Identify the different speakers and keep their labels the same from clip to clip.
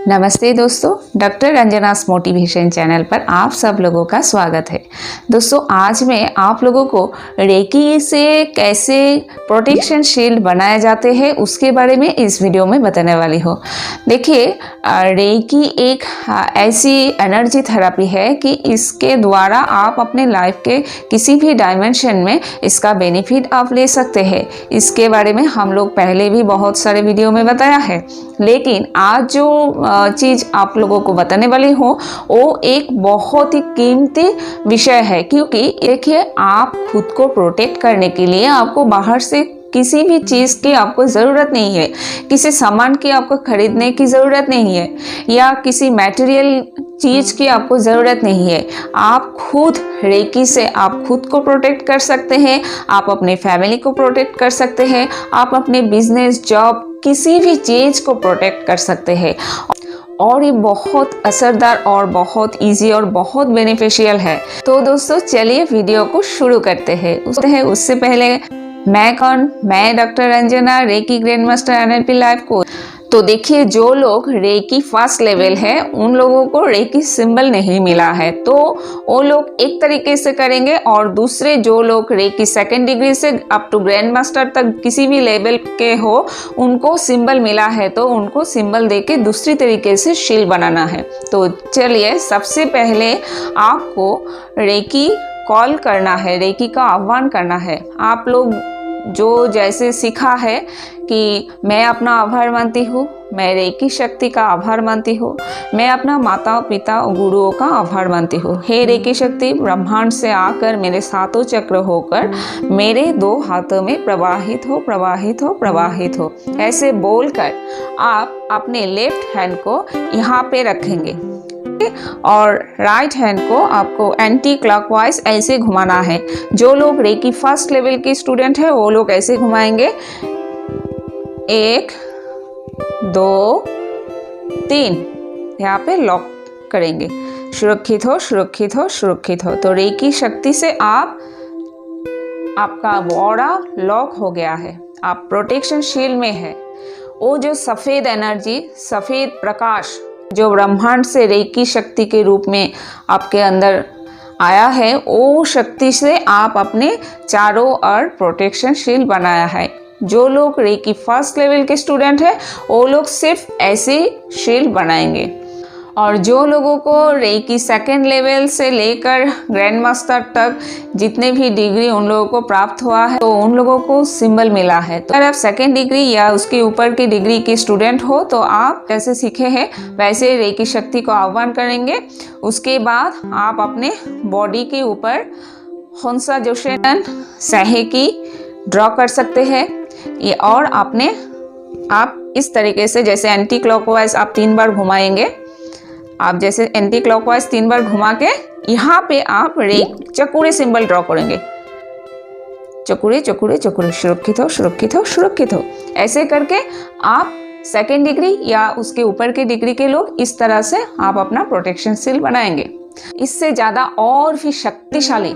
Speaker 1: नमस्ते दोस्तों, doctor रंजनास motivation channel पर आप सब लोगों का स्वागत है। दोस्तों, आज मैं आप लोगों को रेकी से कैसे प्रोटेक्शन शील्ड बनाए जाते हैं उसके बारे में इस वीडियो में बताने वाली हूँ। देखिए, रेकी एक ऐसी एनर्जी थेरेपी है कि इसके द्वारा आप अपने लाइफ के किसी भी डायमेंशन में इसका बेनिफिट आप ले सकते हैं। इसके बारे में हम लोग पहले भी बहुत सारे वीडियो में बताया है, लेकिन आज जो चीज़ आप लोगों को बताने वाली हूँ वो एक बहुत ही कीमती विषय है, क्योंकि देखिए, आप खुद को प्रोटेक्ट करने के लिए आपको बाहर से किसी भी चीज़ की आपको ज़रूरत नहीं है, किसी सामान की आपको खरीदने की ज़रूरत नहीं है, या किसी मटेरियल चीज़ की आपको ज़रूरत नहीं है। आप खुद रेकी से आप खुद को प्रोटेक्ट कर सकते हैं, आप अपने फैमिली को प्रोटेक्ट कर सकते हैं, आप अपने बिजनेस, जॉब, किसी भी चीज़ को प्रोटेक्ट कर सकते हैं। और ये बहुत असरदार और बहुत इजी और बहुत बेनिफिशियल है। तो दोस्तों, चलिए वीडियो को शुरू करते हैं। उससे पहले मैं doctor Ranjana, reiki grand master NLP life coach. तो देखिए, जो लोग रेकी फर्स्ट लेवल है उन लोगों को रेकी सिंबल नहीं मिला है, तो वो लोग एक तरीके से करेंगे, और दूसरे जो लोग रेकी सेकेंड डिग्री से अप टू ग्रैंड मास्टर तक किसी भी लेवल के हो उनको सिंबल मिला है, तो उनको सिंबल देके दूसरी तरीके से शील्ड बनाना है। तो चलिए, सबसे पहले आपको रेकी कॉल करना है, रेकी का आह्वान करना है। आप लोग जो जैसे सीखा है कि मैं अपना आभार मानती हूँ, मैं रेकी शक्ति का आभार मानती हूँ, मैं अपना माता पिता गुरुओं का आभार मानती हूँ। हे रेकी शक्ति, ब्रह्मांड से आकर मेरे सातों चक्र होकर मेरे दो हाथों में प्रवाहित हो, प्रवाहित हो, प्रवाहित हो। ऐसे बोलकर आप अपने लेफ्ट हैंड को यहाँ पे रखेंगे और राइट हैंड को आपको एंटी क्लॉकवाइज ऐसे घुमाना है। जो लोग रेकी फर्स्ट लेवल के स्टूडेंट है वो लोग ऐसे घुमाएंगे, 1 2 3, यहाँ पे लॉक करेंगे। सुरक्षित हो, सुरक्षित हो, सुरक्षित हो। तो रेकी शक्ति से आपका ऑरा लॉक हो गया है, आप प्रोटेक्शन शील्ड में है। वो जो सफ़ेद एनर्जी, सफ़ेद प्रकाश जो ब्रह्मांड से रेकी शक्ति के रूप में आपके अंदर आया है, वो शक्ति से आप अपने चारों ओर प्रोटेक्शन शील्ड बनाया है। जो लोग रेकी फर्स्ट लेवल के स्टूडेंट हैं वो लोग सिर्फ ऐसे शील्ड बनाएंगे, और जो लोगों को रेकी सेकेंड लेवल से लेकर ग्रैंड मास्टर तक जितने भी डिग्री उन लोगों को प्राप्त हुआ है, तो उन लोगों को सिंबल मिला है। तो अगर आप सेकेंड डिग्री या उसके ऊपर की डिग्री के स्टूडेंट हो तो आप जैसे सीखे हैं वैसे रेकी शक्ति को आह्वान करेंगे। उसके बाद आप अपने बॉडी के ऊपर होंसा जोशेनन सहेकी ड्रॉ कर सकते हैं, ये और आप इस तरीके से जैसे एंटी क्लॉकवाइज आप 3 बार घुमाएंगे। आप जैसे एंटी क्लॉकवाइज 3 बार घुमा के यहाँ पे आप चकुरे सिंबल ड्रॉ करेंगे, चकुरे चकुरे चकुरे, सुरक्षित हो, सुरक्षित हो, सुरक्षित हो। ऐसे करके आप सेकेंड डिग्री या उसके ऊपर के डिग्री के लोग इस तरह से आप अपना प्रोटेक्शन शील्ड बनाएंगे। इससे ज़्यादा और भी शक्तिशाली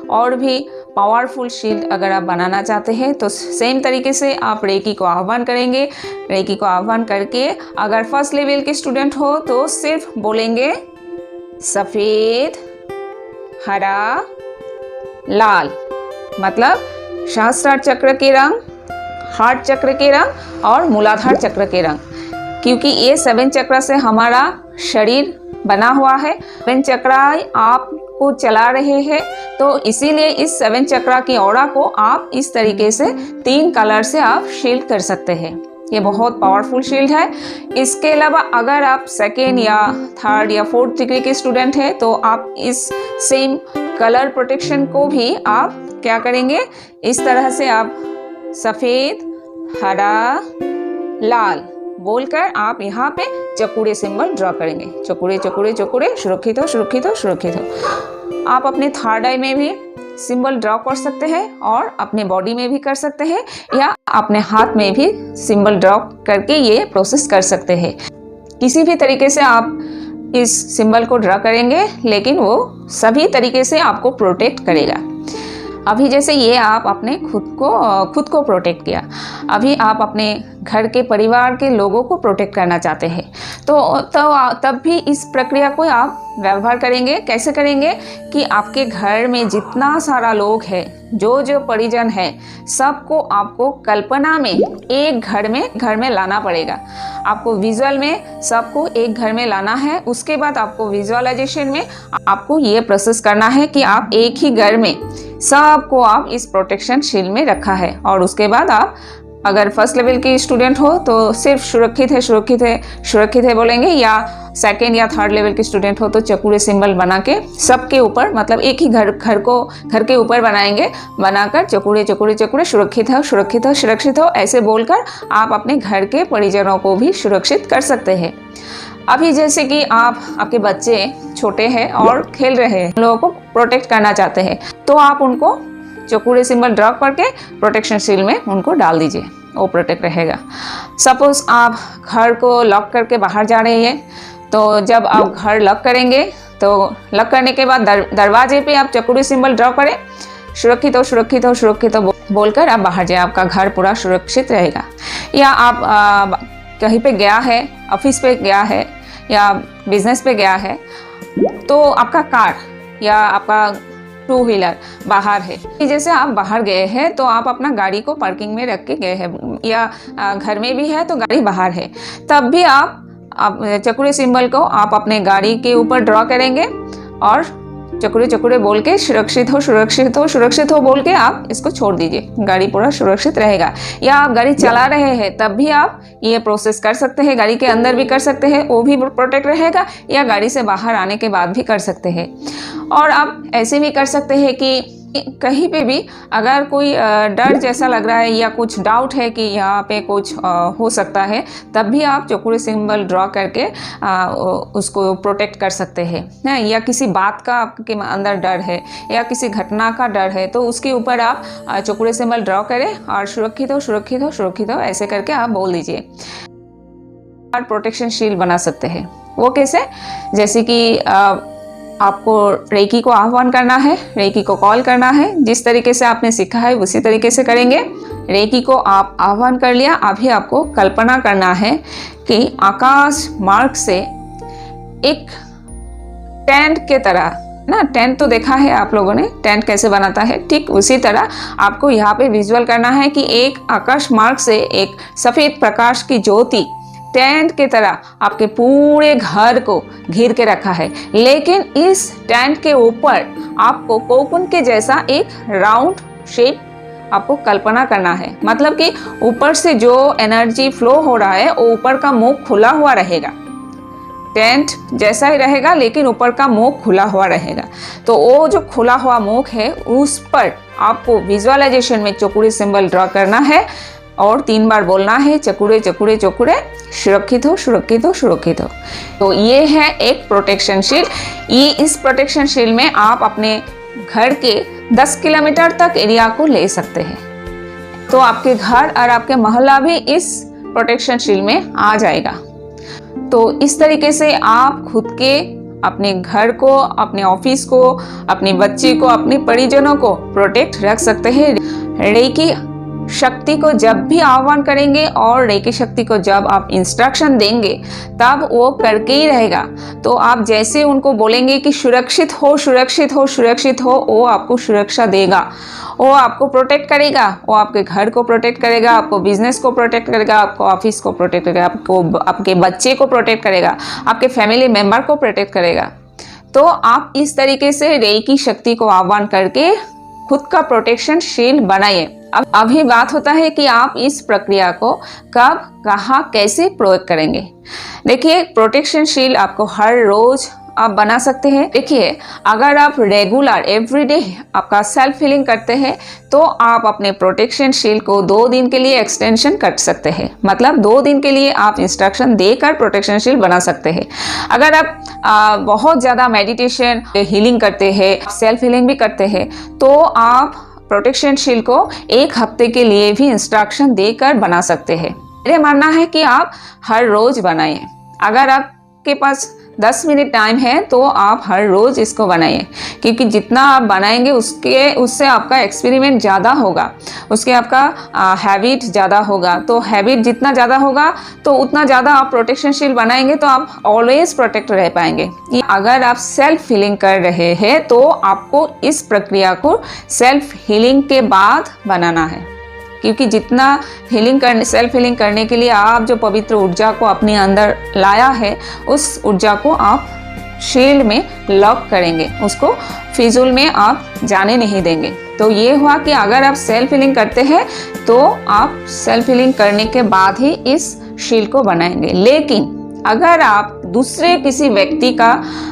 Speaker 1: और भी पावरफुल शील्ड अगर आप बनाना चाहते हैं तो सेम तरीके से आप रेकी को आह्वान करेंगे। रेकी को आह्वान करके अगर फर्स्ट लेवल के स्टूडेंट हो तो सिर्फ बोलेंगे सफ़ेद, हरा, लाल, मतलब सहस्त्रार चक्र के रंग, हार्ट चक्र के रंग और मूलाधार चक्र के रंग, क्योंकि ये 7 चक्र से हमारा शरीर बना हुआ है। 7 चक्र आपको चला रहे हैं, तो इसीलिए इस 7 चक्र की ऑरा को आप इस तरीके से 3 कलर से आप शील्ड कर सकते हैं। ये बहुत पावरफुल शील्ड है। इसके अलावा अगर आप सेकेंड या थर्ड या फोर्थ डिग्री के स्टूडेंट हैं तो आप इस सेम कलर प्रोटेक्शन को भी आप क्या करेंगे, इस तरह से आप सफ़ेद, हरा, लाल बोलकर आप यहाँ पे चकुरे सिंबल ड्रॉ करेंगे। चकुरे चकुरे चकुरे, सुरक्षित हो, सुरक्षित हो, सुरक्षित हो। आप अपने थर्ड आई में भी सिंबल ड्रॉ कर सकते हैं और अपने बॉडी में भी कर सकते हैं, या अपने हाथ में भी सिंबल ड्रॉ करके ये प्रोसेस कर सकते हैं। किसी भी तरीके से आप इस सिंबल को ड्रॉ करेंगे, लेकिन वो सभी तरीके से आपको प्रोटेक्ट करेगा। अभी जैसे ये आप अपने खुद को प्रोटेक्ट किया, अभी आप अपने घर के परिवार के लोगों को प्रोटेक्ट करना चाहते हैं, तब भी इस प्रक्रिया को आप व्यवहार करेंगे। कैसे करेंगे कि आपके घर में जितना सारा लोग हैं, जो परिजन है, सबको आपको कल्पना में एक घर में लाना पड़ेगा। आपको विजुअल में सबको एक घर में लाना है। उसके बाद आपको विजुअलाइजेशन में आपको ये प्रोसेस करना है कि आप एक ही घर में सबको आप इस प्रोटेक्शन शील्ड में रखा है। और उसके बाद आप अगर फर्स्ट लेवल की स्टूडेंट हो तो सिर्फ सुरक्षित है बोलेंगे, या सेकेंड या थर्ड लेवल की स्टूडेंट हो तो चकुरे सिंबल बना के सबके ऊपर, मतलब एक ही घर के ऊपर बनाएंगे, बनाकर चकुरे सुरक्षित हो ऐसे बोलकर आप अपने घर के परिजनों को भी सुरक्षित कर सकते हैं। अभी जैसे कि आपके बच्चे छोटे हैं और खेल रहे हैं, लोगों को प्रोटेक्ट करना चाहते हैं, तो आप उनको चकुरे सिंबल ड्रॉ करके प्रोटेक्शन शील्ड में उनको डाल दीजिए, वो प्रोटेक्ट रहेगा। सपोज आप घर को लॉक करके बाहर जा रहे हैं, तो जब आप घर लॉक करेंगे तो लॉक करने के बाद दरवाजे पे आप चकुरे सिंबल ड्रॉ करें, सुरक्षित हो बोलकर आप बाहर जाए, आपका घर पूरा सुरक्षित रहेगा। या आप कहीं पे गया है, ऑफिस पे गया है या बिजनेस पे गया है, तो आपका कार या आपका टू व्हीलर बाहर है, जैसे आप बाहर गए हैं तो आप अपना गाड़ी को पार्किंग में रख के गए हैं, या घर में भी है तो गाड़ी बाहर है, तब भी आप चकुरे सिंबल को आप अपने गाड़ी के ऊपर ड्रॉ करेंगे और चकुरे बोल के सुरक्षित हो बोल के आप इसको छोड़ दीजिए, गाड़ी पूरा सुरक्षित रहेगा। या आप गाड़ी चला रहे हैं तब भी आप ये प्रोसेस कर सकते हैं, गाड़ी के अंदर भी कर सकते हैं, वो भी प्रोटेक्ट रहेगा, या गाड़ी से बाहर आने के बाद भी कर सकते हैं। और आप ऐसे भी कर सकते हैं कि कहीं पे भी अगर कोई डर जैसा लग रहा है या कुछ डाउट है कि यहाँ पे कुछ हो सकता है, तब भी आप चकुरे सिंबल ड्रॉ करके उसको प्रोटेक्ट कर सकते हैं। या किसी बात का आपके अंदर डर है या किसी घटना का डर है, तो उसके ऊपर आप चकुरे सिंबल ड्रॉ करें और सुरक्षित हो ऐसे करके आप बोल दीजिए। प्रोटेक्शन शील्ड बना सकते हैं। वो कैसे? जैसे कि आपको रेकी को आह्वान करना है, रेकी को कॉल करना है, जिस तरीके से आपने सीखा है उसी तरीके से करेंगे। रेकी को आप आह्वान कर लिया, अभी आपको कल्पना करना है कि आकाश मार्ग से एक टेंट के तरह ना, टेंट तो देखा है आप लोगों ने, टेंट कैसे बनाता है, ठीक उसी तरह आपको यहाँ पे विजुअल करना है कि एक आकाश मार्ग से एक सफ़ेद प्रकाश की ज्योति टेंट की तरह आपके पूरे घर को घेर के रखा है। लेकिन इस टेंट के ऊपर आपको कोकुन के जैसा एक राउंड शेप आपको कल्पना करना है, मतलब कि ऊपर से जो एनर्जी फ्लो हो रहा है वो ऊपर का मुंह खुला हुआ रहेगा, टेंट जैसा ही रहेगा लेकिन ऊपर का मुंह खुला हुआ रहेगा। तो वो जो खुला हुआ मुंह है उस पर आपको विजुअलाइजेशन में चकुरे सिंबल ड्रॉ करना है और 3 बार बोलना है, चकुरे सुरक्षित हो। तो ये है एक प्रोटेक्शन शील्ड। इस प्रोटेक्शन शील्ड में आप अपने घर के 10 किलोमीटर तक एरिया को ले सकते हैं, तो आपके घर और आपके मोहल्ला भी इस प्रोटेक्शन शील्ड में आ जाएगा। तो इस तरीके से आप खुद के, अपने घर को, अपने ऑफिस को, अपने बच्चे को, अपने परिजनों को प्रोटेक्ट रख सकते हैं। रेकी शक्ति को जब भी आह्वान करेंगे और रेकी शक्ति को जब आप इंस्ट्रक्शन देंगे तब वो करके ही रहेगा। तो आप जैसे उनको बोलेंगे कि सुरक्षित हो, वो आपको सुरक्षा देगा, वो आपको प्रोटेक्ट करेगा, वो आपके घर को प्रोटेक्ट करेगा, आपको बिजनेस को प्रोटेक्ट करेगा, आपको ऑफिस को प्रोटेक्ट करेगा, आपको आपके बच्चे को प्रोटेक्ट करेगा, आपके फैमिली मेम्बर को प्रोटेक्ट करेगा। तो आप इस तरीके से रेकी शक्ति को आह्वान करके खुद का प्रोटेक्शन शील्ड बनाइए। अब अभी बात होता है कि आप इस प्रक्रिया को कब, कहाँ, कैसे प्रयोग करेंगे। देखिए, प्रोटेक्शन शील्ड आपको हर रोज आप बना सकते हैं। देखिए, अगर आप रेगुलर एवरीडे आपका सेल्फ हीलिंग करते हैं तो आप अपने प्रोटेक्शन शील्ड को 2 दिन के लिए एक्सटेंशन कर सकते हैं, मतलब 2 दिन के लिए आप इंस्ट्रक्शन देकर प्रोटेक्शन शील्ड बना सकते हैं। अगर आप बहुत ज़्यादा मेडिटेशन हीलिंग करते हैं, सेल्फ हीलिंग भी करते हैं, तो आप प्रोटेक्शन शील्ड को 1 हफ्ते के लिए भी इंस्ट्रक्शन देकर बना सकते हैं। मेरा मानना है कि आप हर रोज बनाएं। अगर आपके पास 10 मिनट टाइम है तो आप हर रोज़ इसको बनाइए, क्योंकि जितना आप बनाएंगे उससे आपका एक्सपेरिमेंट ज़्यादा होगा, उसके आपका हैबिट ज़्यादा होगा। तो हैबिट जितना ज़्यादा होगा तो उतना ज़्यादा आप प्रोटेक्शन शील्ड बनाएंगे तो आप ऑलवेज प्रोटेक्ट रह पाएंगे। अगर आप सेल्फ हीलिंग कर रहे हैं तो आपको इस प्रक्रिया को सेल्फ हीलिंग के बाद बनाना है, क्योंकि जितना सेल्फ हीलिंग करने के लिए आप जो पवित्र ऊर्जा को अपने अंदर लाया है, उस ऊर्जा को आप शील्ड में लॉक करेंगे, उसको फिजूल में आप जाने नहीं देंगे। तो ये हुआ कि अगर आप सेल्फ हीलिंग करते हैं तो आप सेल्फ हीलिंग करने के बाद ही इस शील्ड को बनाएंगे। लेकिन अगर आप दूसरे किसी व्यक्ति का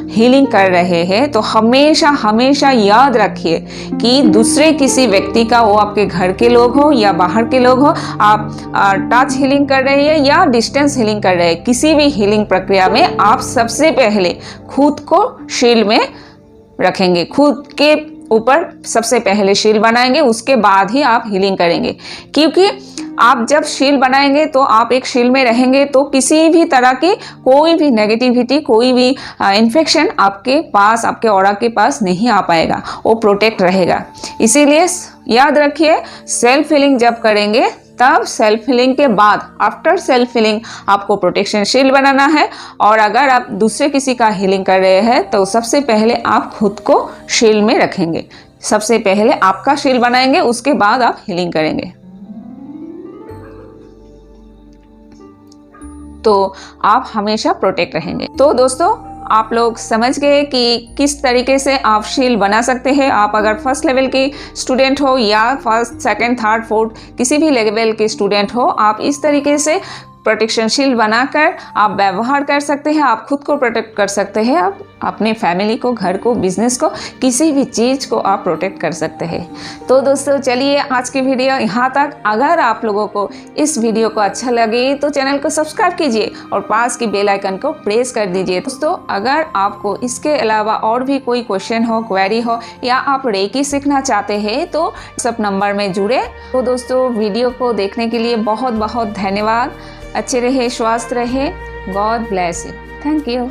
Speaker 1: हीलिंग कर रहे हैं तो हमेशा हमेशा याद रखिए कि दूसरे किसी व्यक्ति का, वो आपके घर के लोग हो या बाहर के लोग हो, आप टच हीलिंग कर रहे हैं या डिस्टेंस हीलिंग कर रहे हैं, किसी भी हीलिंग प्रक्रिया में आप सबसे पहले खुद को शील्ड में रखेंगे, खुद के ऊपर सबसे पहले शील्ड बनाएंगे, उसके बाद ही आप हीलिंग करेंगे। क्योंकि आप जब शील्ड बनाएंगे तो आप एक शील्ड में रहेंगे तो किसी भी तरह की कोई भी नेगेटिविटी, कोई भी इन्फेक्शन आपके पास, आपके ऑरा के पास नहीं आ पाएगा, वो प्रोटेक्ट रहेगा। इसीलिए याद रखिए, सेल्फ हीलिंग जब करेंगे तब सेल्फ हीलिंग के बाद, आफ्टर सेल्फ हीलिंग आपको प्रोटेक्शन शील्ड बनाना है। और अगर आप दूसरे किसी का हीलिंग कर रहे हैं तो सबसे पहले आप खुद को शील्ड में रखेंगे, सबसे पहले आपका शील्ड बनाएंगे, उसके बाद आप हीलिंग करेंगे। तो आप हमेशा प्रोटेक्ट रहेंगे। तो दोस्तों, आप लोग समझ गए कि किस तरीके से आप शील्ड बना सकते हैं। आप अगर फर्स्ट लेवल के स्टूडेंट हो या फर्स्ट, सेकंड, थर्ड, फोर्थ किसी भी लेवल के स्टूडेंट हो, आप इस तरीके से प्रोटेक्शन शील्ड बनाकर आप व्यवहार कर सकते हैं, आप खुद को प्रोटेक्ट कर सकते हैं, आप अपने फैमिली को, घर को, बिजनेस को, किसी भी चीज़ को आप प्रोटेक्ट कर सकते हैं। तो दोस्तों, चलिए आज की वीडियो यहाँ तक। अगर आप लोगों को इस वीडियो को अच्छा लगे तो चैनल को सब्सक्राइब कीजिए और पास की बेल आइकन को प्रेस कर दीजिए। दोस्तों, अगर आपको इसके अलावा और भी कोई क्वेश्चन हो, क्वेरी हो या आप रेकी सीखना चाहते हैं तो सब नंबर में जुड़े। तो दोस्तों, वीडियो को देखने के लिए बहुत बहुत धन्यवाद। अच्छे रहे, स्वस्थ रहे। God bless you. Thank you.